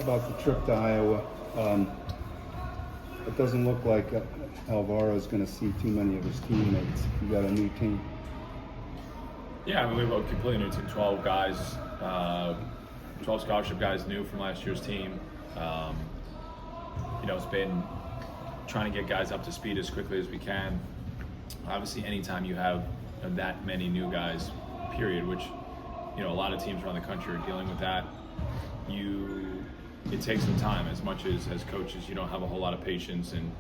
about the trip to Iowa. It doesn't look like Alvaro is going to see too many of his teammates. You got a new team. Yeah, I mean, we have a completely new team, 12 guys, 12 scholarship guys new from last year's team. It's been trying to get guys up to speed as quickly as we can. Obviously, anytime you have that many new guys, period, which, a lot of teams around the country are dealing with that, it takes some time. As much as coaches, you don't have a whole lot of patience, and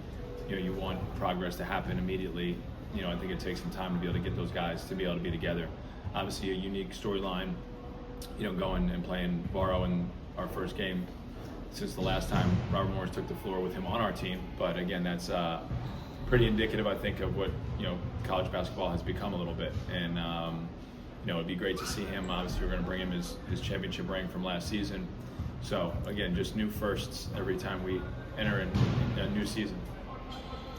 you want progress to happen immediately. I think it takes some time to be able to get those guys to be able to be together. Obviously, a unique storyline, going and playing Alvaro in our first game since the last time Robert Morris took the floor with him on our team. But again, that's pretty indicative, I think, of what college basketball has become a little bit. And it'd be great to see him. Obviously, we're going to bring him his championship ring from last season. So again, just new firsts every time we enter in a new season.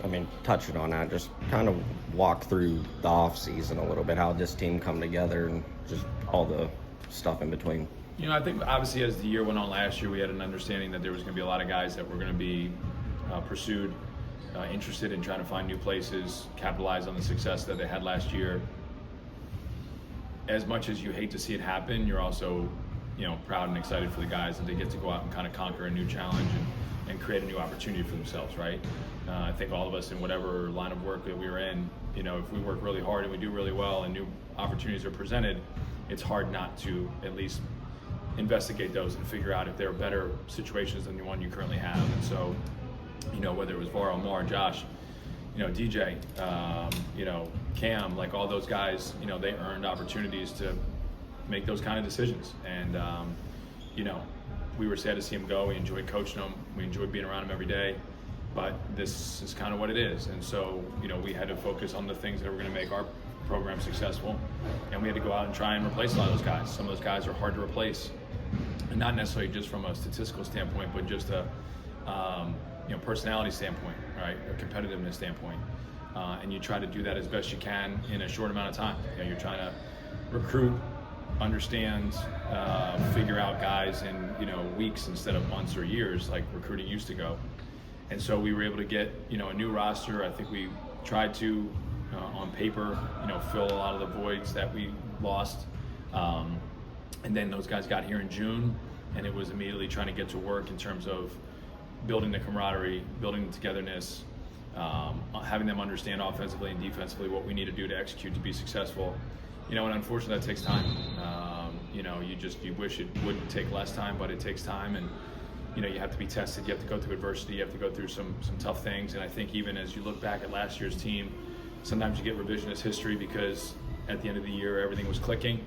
I mean, touching on that, just kind of walk through the off-season a little bit, how this team come together and just all the stuff in between. I think obviously as the year went on last year, we had an understanding that there was going to be a lot of guys that were going to be pursued, interested in trying to find new places, capitalize on the success that they had last year. As much as you hate to see it happen, you're also, proud and excited for the guys that they get to go out and kind of conquer a new challenge and create a new opportunity for themselves, right? I think all of us in whatever line of work that we were in, if we work really hard and we do really well and new opportunities are presented, it's hard not to at least investigate those and figure out if there are better situations than the one you currently have. And so, whether it was Varo, Mar, Josh, DJ, Cam, like all those guys, they earned opportunities to make those kind of decisions. And, we were sad to see him go. We enjoyed coaching him. We enjoyed being around him every day. But this is kind of what it is. And so, we had to focus on the things that were going to make our program successful. And we had to go out and try and replace a lot of those guys. Some of those guys are hard to replace. And not necessarily just from a statistical standpoint, but just a personality standpoint, right? A competitiveness standpoint. And you try to do that as best you can in a short amount of time. You're trying to recruit, understand, figure out guys in weeks instead of months or years like recruiting used to go. And so we were able to get a new roster. I think we tried to on paper fill a lot of the voids that we lost. And then those guys got here in June, and it was immediately trying to get to work in terms of building the camaraderie, building the togetherness, having them understand offensively and defensively what we need to do to execute to be successful. And unfortunately that takes time. You wish it would take less time, but it takes time, and you have to be tested, you have to go through adversity, you have to go through some tough things. And I think even as you look back at last year's team, sometimes you get revisionist history because at the end of the year everything was clicking.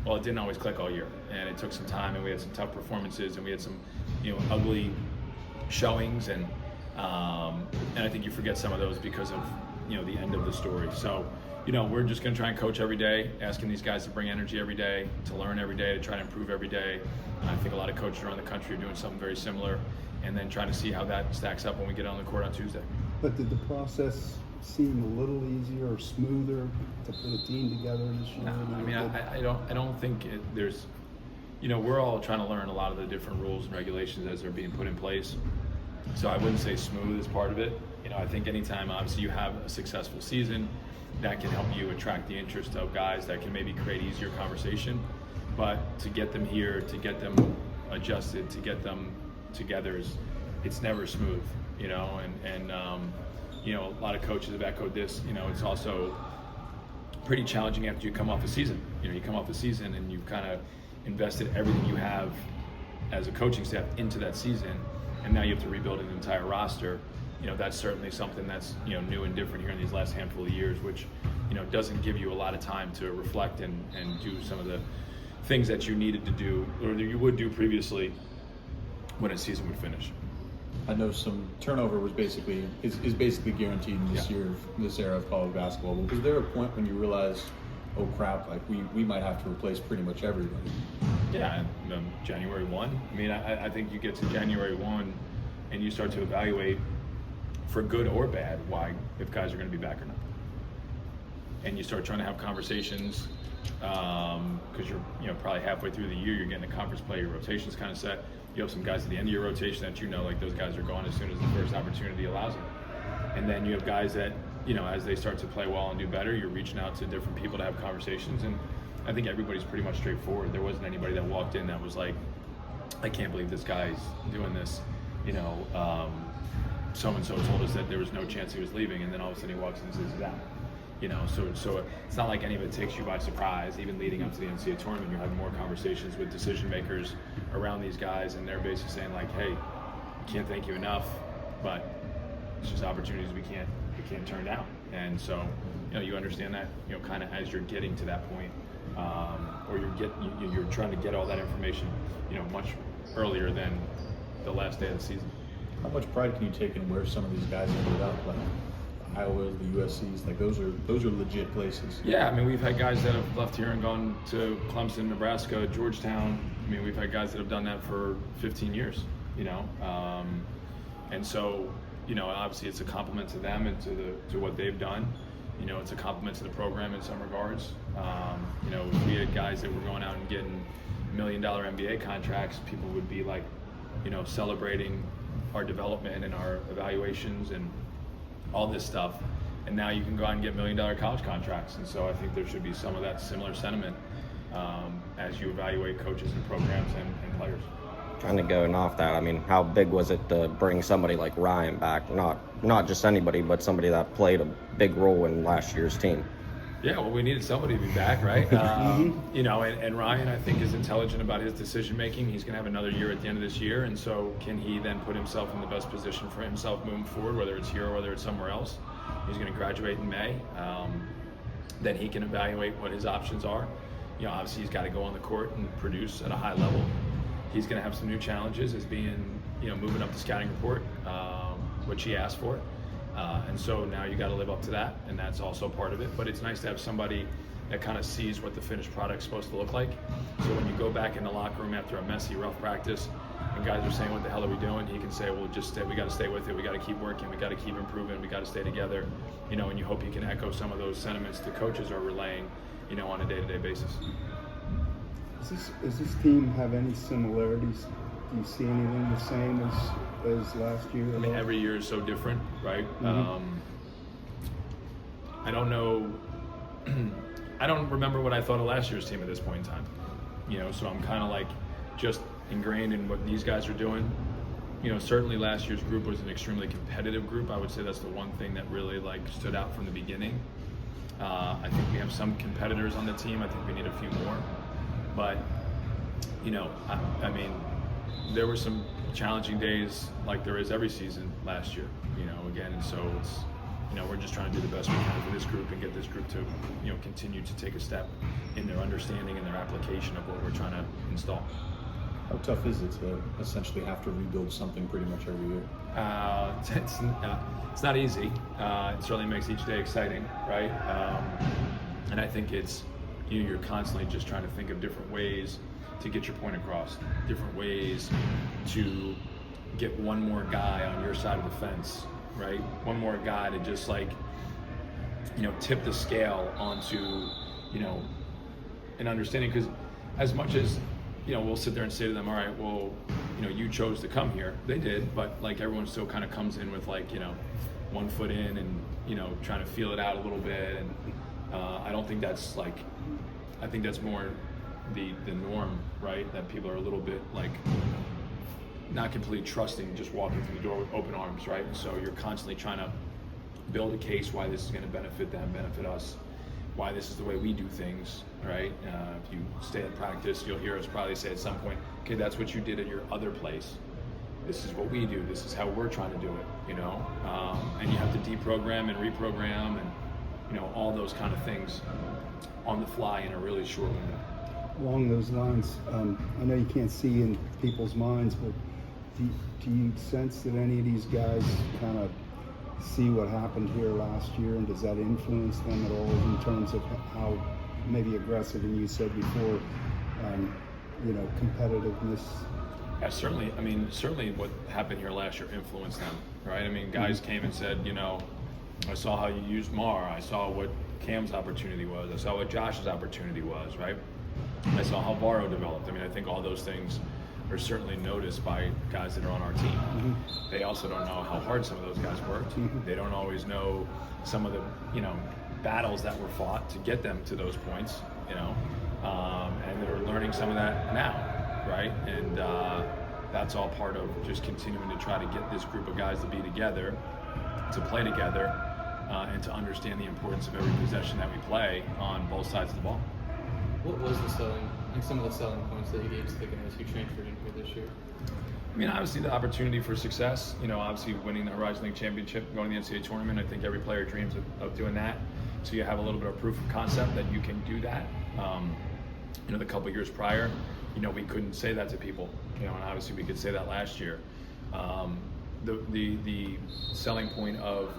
Well, it didn't always click all year, and it took some time, and we had some tough performances, and we had some ugly showings, and I think you forget some of those because of the end of the story. So we're just going to try and coach every day, asking these guys to bring energy every day, to learn every day, to try to improve every day. I think a lot of coaches around the country are doing something very similar, and then trying to see how that stacks up when we get on the court on Tuesday. But did the process seem a little easier or smoother to put a team together this year? No, I mean, I don't think there's, we're all trying to learn a lot of the different rules and regulations as they're being put in place. So I wouldn't say smooth is part of it. I think anytime obviously you have a successful season, that can help you attract the interest of guys that can maybe create easier conversation. But to get them here, to get them adjusted, to get them together, it's never smooth, and a lot of coaches have echoed this. It's also pretty challenging after you come off a season. You come off a season and you've kind of invested everything you have as a coaching staff into that season, and now you have to rebuild an entire roster. That's certainly something that's new and different here in these last handful of years, which doesn't give you a lot of time to reflect and do some of the things that you needed to do or that you would do previously when a season would finish. I know some turnover was basically guaranteed in this year, this era of college basketball. But was there a point when you realized, oh crap, like we might have to replace pretty much everybody? Yeah, January 1. I mean, I think you get to January 1 and you start to evaluate, for good or bad, why, if guys are going to be back or not. And you start trying to have conversations because you're probably halfway through the year, you're getting a conference play, your rotation's kind of set. You have some guys at the end of your rotation that like those guys are gone as soon as the first opportunity allows them. And then you have guys that, as they start to play well and do better, you're reaching out to different people to have conversations. And I think everybody's pretty much straightforward. There wasn't anybody that walked in that was like, I can't believe this guy's doing this. So-and-so told us that there was no chance he was leaving, and then all of a sudden he walks in and says he's out. So it's not like any of it takes you by surprise. Even leading up to the NCAA tournament, you're having more conversations with decision makers around these guys, and they're basically saying like, hey, can't thank you enough, but it's just opportunities we can't turn down. And so, you understand that, kind of as you're getting to that point, or you're trying to get all that information, much earlier than the last day of the season. How much pride can you take in where some of these guys ended up, like Iowa, the USC's, like those are legit places? Yeah, I mean, we've had guys that have left here and gone to Clemson, Nebraska, Georgetown. I mean, we've had guys that have done that for 15 years, and so, obviously it's a compliment to them and to what they've done. It's a compliment to the program in some regards. If we had guys that were going out and getting $1 million NBA contracts, people would be like, celebrating our development and our evaluations and all this stuff. And now you can go out and get $1 million college contracts. And so I think there should be some of that similar sentiment as you evaluate coaches and programs and players. Kind of going off that, I mean, how big was it to bring somebody like Ryan back? Not just anybody, but somebody that played a big role in last year's team. Yeah, well, we needed somebody to be back, right? And Ryan, I think, is intelligent about his decision making. He's going to have another year at the end of this year, and so can he then put himself in the best position for himself moving forward, whether it's here or whether it's somewhere else? He's going to graduate in May. Then he can evaluate what his options are. Obviously he's got to go on the court and produce at a high level. He's going to have some new challenges as being, moving up the scouting report, which he asked for. And so now you got to live up to that, and that's also part of it. But it's nice to have somebody that kind of sees what the finished product's supposed to look like. So when you go back in the locker room after a messy, rough practice, and guys are saying, "What the hell are we doing?" He can say, "Well, just stay. We got to stay with it. We got to keep working. We got to keep improving. We got to stay together." And you hope he can echo some of those sentiments the coaches are relaying, on a day-to-day basis. Does this team have any similarities? Do you see anything the same as last year? I mean, every year is so different, right? Mm-hmm. I don't know. I don't remember what I thought of last year's team at this point in time. So I'm kind of like just ingrained in what these guys are doing. Certainly last year's group was an extremely competitive group. I would say that's the one thing that really stood out from the beginning. I think we have some competitors on the team. I think we need a few more. But, I mean, there were some challenging days like there is every season last year, again. And so it's, we're just trying to do the best we can for this group and get this group to, continue to take a step in their understanding and their application of what we're trying to install. How tough is it to essentially have to rebuild something pretty much every year? It's not easy. It certainly makes each day exciting, right? And I think it's, you're constantly just trying to think of different ways to get your point across, different ways to get one more guy on your side of the fence, right? One more guy to just tip the scale onto, an understanding. Because as much as, we'll sit there and say to them, all right, well, you chose to come here. They did, but everyone still kind of comes in with 1 foot in and, trying to feel it out a little bit. And I don't think that's I think that's more the norm, right? That people are a little bit not completely trusting, just walking through the door with open arms, right? And so you're constantly trying to build a case why this is going to benefit them, benefit us, why this is the way we do things, right? If you stay in practice, you'll hear us probably say at some point, okay, that's what you did at your other place. This is what we do. This is how we're trying to do it, and you have to deprogram and reprogram and, all those kind of things on the fly in a really short window. Along those lines, I know you can't see in people's minds, but do you sense that any of these guys kind of see what happened here last year, and does that influence them at all in terms of how maybe aggressive, and you said before, competitiveness? Yeah, certainly. I mean, certainly what happened here last year influenced them, right? I mean, guys came and said, I saw how you used Mar. I saw what Cam's opportunity was. I saw what Josh's opportunity was, right? I saw how Alvaro developed. I mean, I think all those things are certainly noticed by guys that are on our team. They also don't know how hard some of those guys worked. They don't always know some of the, battles that were fought to get them to those points, and they're learning some of that now, right? And that's all part of just continuing to try to get this group of guys to be together, to play together, and to understand the importance of every possession that we play on both sides of the ball. What was some of the selling points that you gave to the guys who transferred in here this year? I mean, obviously the opportunity for success, obviously winning the Horizon League Championship, going to the NCAA tournament, I think every player dreams of doing that. So you have a little bit of proof of concept that you can do that. The couple years prior, we couldn't say that to people, and obviously we could say that last year. The selling point of,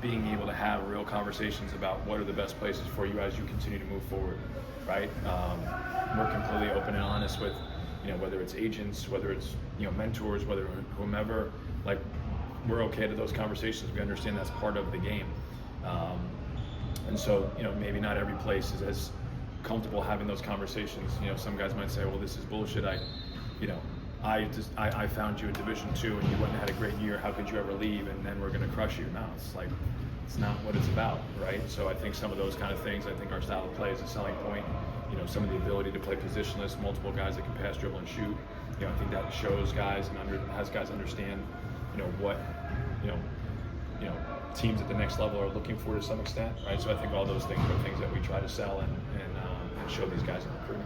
being able to have real conversations about what are the best places for you as you continue to move forward, right? We're completely open and honest with, whether it's agents, whether it's, mentors, whether whomever, like, we're okay to those conversations. We understand that's part of the game. And so, maybe not every place is as comfortable having those conversations. Some guys might say, well, this is bullshit. I found you in Division II and you went and had a great year. How could you ever leave? And then we're going to crush you. No, it's like, it's not what it's about, right? So I think some of those kind of things, I think our style of play is a selling point. Some of the ability to play positionless, multiple guys that can pass, dribble, and shoot. I think that shows guys and has guys understand, what, teams at the next level are looking for to some extent, right? So I think all those things are things that we try to sell and show these guys in recruiting.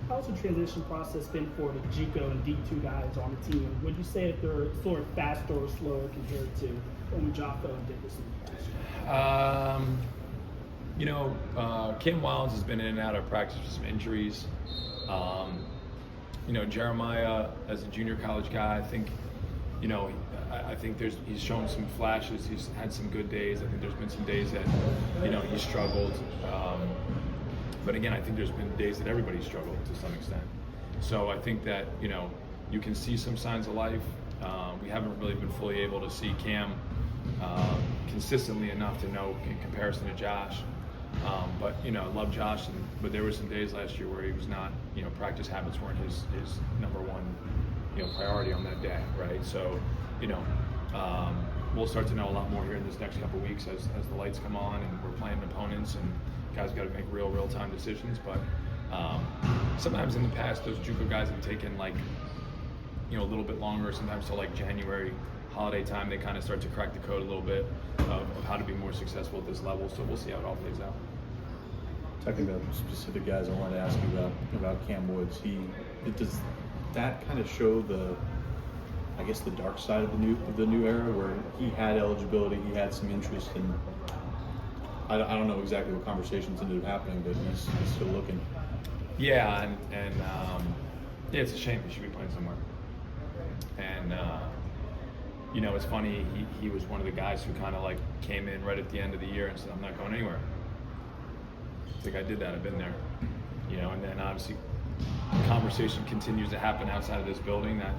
How's the transition process been for the JUCO and D2 guys on the team? Would you say that they're sort of faster or slower compared to when Jocko and Dickerson? Cam Wilds has been in and out of practice with some injuries. Jeremiah, as a junior college guy, I think, I think he's shown some flashes. He's had some good days. I think there's been some days that, he struggled. But again, I think there's been days that everybody struggled to some extent. So I think that, you can see some signs of life. We haven't really been fully able to see Cam consistently enough to know in comparison to Josh. But I love Josh, but there were some days last year where he was not, practice habits weren't his number one, priority on that day, right? So, we'll start to know a lot more here in this next couple of weeks as the lights come on and we're playing opponents and guys got to make real-time decisions. But sometimes in the past, those JUCO guys have taken a little bit longer, sometimes till January holiday time, they kind of start to crack the code a little bit of how to be more successful at this level. So we'll see how it all plays out. Talking about specific guys, I wanted to ask you about Cam Woods. Does that kind of show the dark side of the new era, where he had eligibility, he had some interest, and I don't know exactly what conversations ended up happening, but he's still looking. Yeah, and it's a shame. He should be playing somewhere. And it's funny. He was one of the guys who kind of came in right at the end of the year and said, "I'm not going anywhere." I think I did that. I've been there, And then obviously, conversation continues to happen outside of this building. That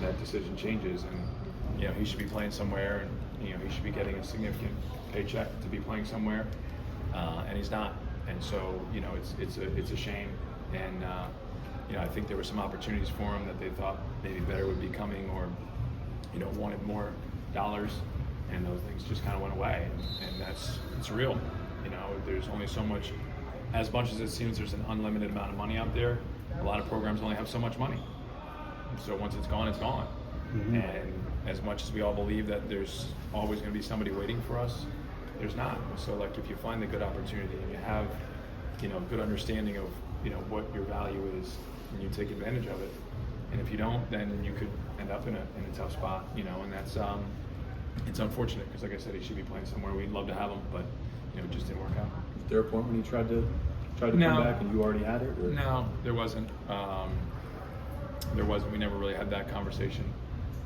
that decision changes, and he should be playing somewhere, and he should be getting a significant paycheck to be playing somewhere, and he's not. And so it's a shame. And I think there were some opportunities for him that they thought maybe better would be coming, or wanted more dollars, and those things just kind of went away. And it's real. There's only so much. As much as it seems there's an unlimited amount of money out there, a lot of programs only have so much money. So once it's gone, it's gone. Mm-hmm. And as much as we all believe that there's always going to be somebody waiting for us, there's not. So if you find the good opportunity and you have, good understanding of, what your value is, and you take advantage of it. And if you don't, then you could end up in a tough spot, and that's it's unfortunate because, like I said, he should be playing somewhere. We'd love to have him, but it just didn't work out. Was there a point when he tried to come back and you already had it? Or? No, there wasn't. There wasn't. We never really had that conversation.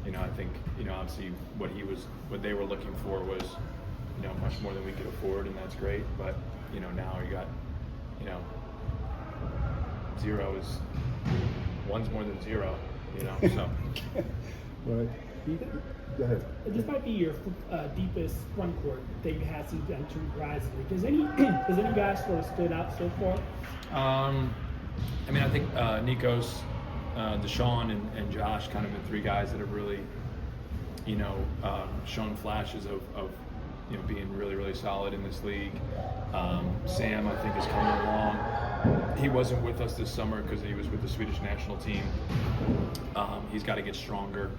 I think obviously what they were looking for was much more than we could afford, and that's great. But now you got zero is one's more than zero. So right. Go ahead. This might be your deepest front court that you have since you entered Horizon League. Has any guys sort of stood out so far? I mean, I think Nikos, Deshaun, and Josh kind of the three guys that have really, shown flashes of being really, really solid in this league. Sam, I think, is coming along. He wasn't with us this summer because he was with the Swedish national team. He's got to get stronger,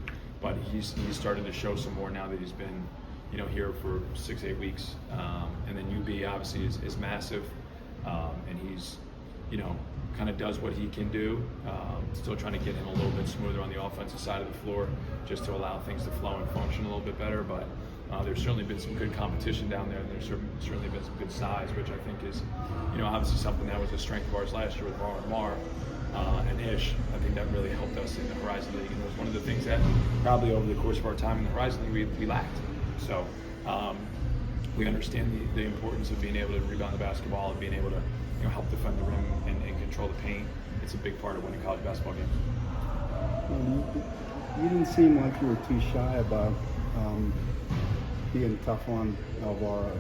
but he's started to show some more now that he's been, here for 6-8 weeks. And then UB obviously is massive, and he's, kind of does what he can do. Still trying to get him a little bit smoother on the offensive side of the floor, just to allow things to flow and function a little bit better. But there's certainly been some good competition down there, and there's certainly been some good size, which I think is, obviously something that was a strength of ours last year with Var and Mar and Ish. I think that really helped us in the Horizon League, and it was one of the things that probably over the course of our time in the Horizon League we lacked. So we understand the importance of being able to rebound the basketball and being able to help defend the rim and control the paint. It's a big part of winning college basketball games. You didn't seem like you were too shy about being tough on Alvaro,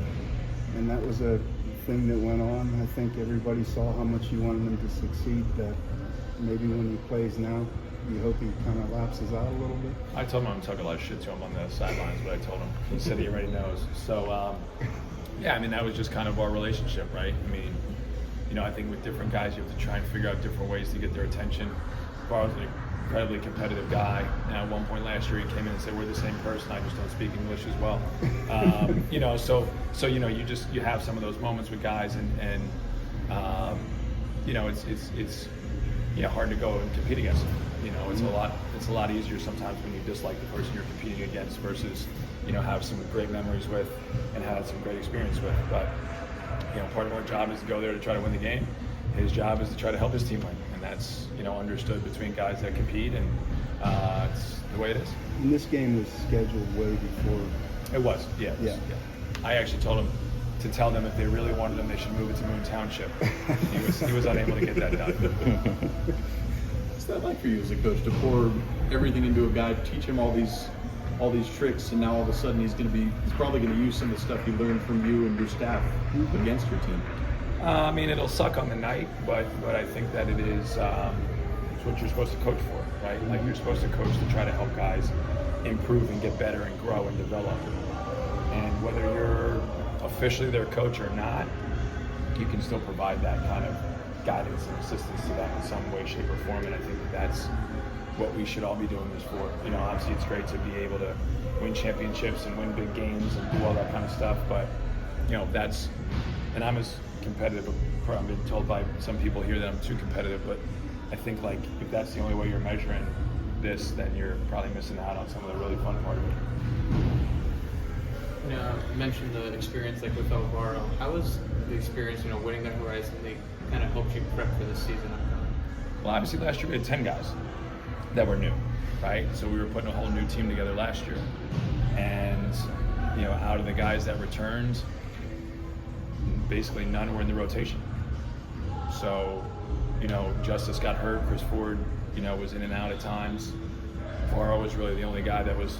and that was a thing that went on. I think everybody saw how much you wanted him to succeed. That maybe when he plays now, you hope he kind of lapses out a little bit. I told him I'm talking a lot of shit to him on the sidelines, but I told him. He said he already knows. So, yeah, I mean, that was just kind of our relationship, right? I mean, I think with different guys, you have to try and figure out different ways to get their attention. Alvaro's an incredibly competitive guy, and at one point last year, he came in and said, "We're the same person. I just don't speak English as well." So you have some of those moments with guys, and it's hard to go and compete against them. It's a lot easier sometimes when you dislike the person you're competing against versus have some great memories with and had some great experience with. But part of our job is to go there to try to win the game. His job is to try to help his team win, and that's understood between guys that compete, and it's the way it is. And this game was scheduled way before. It was, yeah. I actually told him to tell them if they really wanted him, they should move it to Moon Township. He was unable to get that done. What's that like for you as a coach to pour everything into a guy, teach him all these tricks, and now all of a sudden he's probably going to use some of the stuff he learned from you and your staff against your team? I mean, it'll suck on the night, but I think that it's what you're supposed to coach for, right? Like, you're supposed to coach to try to help guys improve and get better and grow and develop. And whether you're officially their coach or not, you can still provide that kind of guidance and assistance to them in some way, shape, or form. And I think that's what we should all be doing this for. Obviously it's great to be able to win championships and win big games and do all that kind of stuff, but and I'm as competitive. I've been told by some people here that I'm too competitive, but I think if that's the only way you're measuring this, then you're probably missing out on some of the really fun part of it. You mentioned the experience with Alvaro. How was the experience, winning that Horizon League kind of helped you prep for this season upcoming? Well, obviously last year we had 10 guys that were new, right? So we were putting a whole new team together last year. And, out of the guys that returned, basically none were in the rotation. So, Justice got hurt, Chris Ford, was in and out at times. Alvaro was really the only guy that was,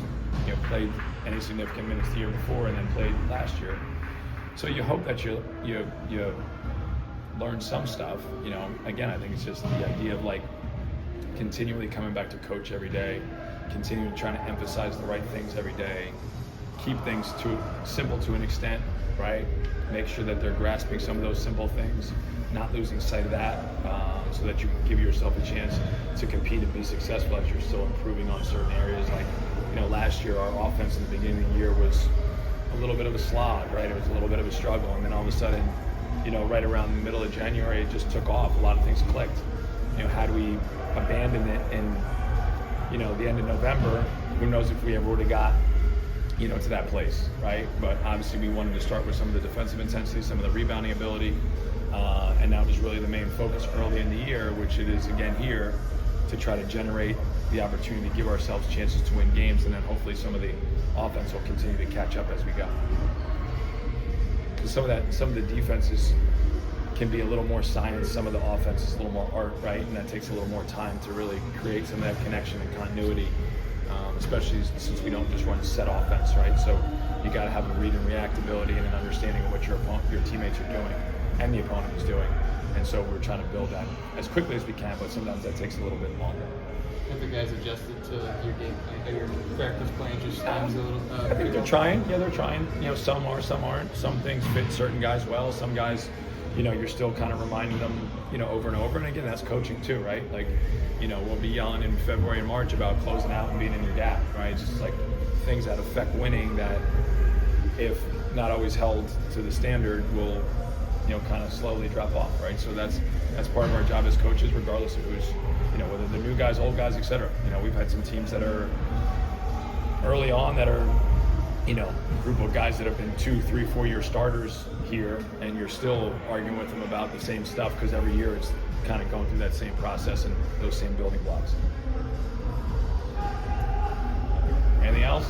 played any significant minutes the year before and then played last year. So you hope that you learn some stuff. Again, I think it's just the idea of continually coming back to coach every day, continuing trying to emphasize the right things every day, keep things simple to an extent, right? Make sure that they're grasping some of those simple things, not losing sight of that, so that you can give yourself a chance to compete and be successful as you're still improving on certain areas. Last year our offense in the beginning of the year was a little bit of a slog, right? It was a little bit of a struggle, and then all of a sudden, right around the middle of January, it just took off. A lot of things clicked. Had we abandoned it in, the end of November, who knows if we ever would have got, to that place, right? But obviously we wanted to start with some of the defensive intensity, some of the rebounding ability, and that was really the main focus early in the year, which it is again here, to try to generate the opportunity to give ourselves chances to win games, and then hopefully some of the offense will continue to catch up as we go. Because some of the defenses can be a little more science, some of the offense is a little more art, right? And that takes a little more time to really create some of that connection and continuity especially since we don't just run set offense, right? So you got to have a read and react ability and an understanding of what your teammates are doing and the opponent is doing. And so we're trying to build that as quickly as we can, but sometimes that takes a little bit longer. Have the guys adjusted to your game plan, your practice plan just seems a little? I think they're trying. Yeah, they're trying. You know, some are, some aren't. Some things fit certain guys well. Some guys, you know, you're still kind of reminding them, you know, over and over. And again, that's coaching too, right? Like, you know, we'll be yelling in February and March about closing out and being in your gap, right? It's just like things that affect winning that, if not always held to the standard, will, you know, kind of slowly drop off, right? So that's part of our job as coaches, regardless of who's, you know, whether they're new guys, old guys, etc. You know, we've had some teams that are early on that are, you know, a group of guys that have been 2, 3, 4 year starters here, and you're still arguing with them about the same stuff because every year it's kind of going through that same process and those same building blocks. Anything else?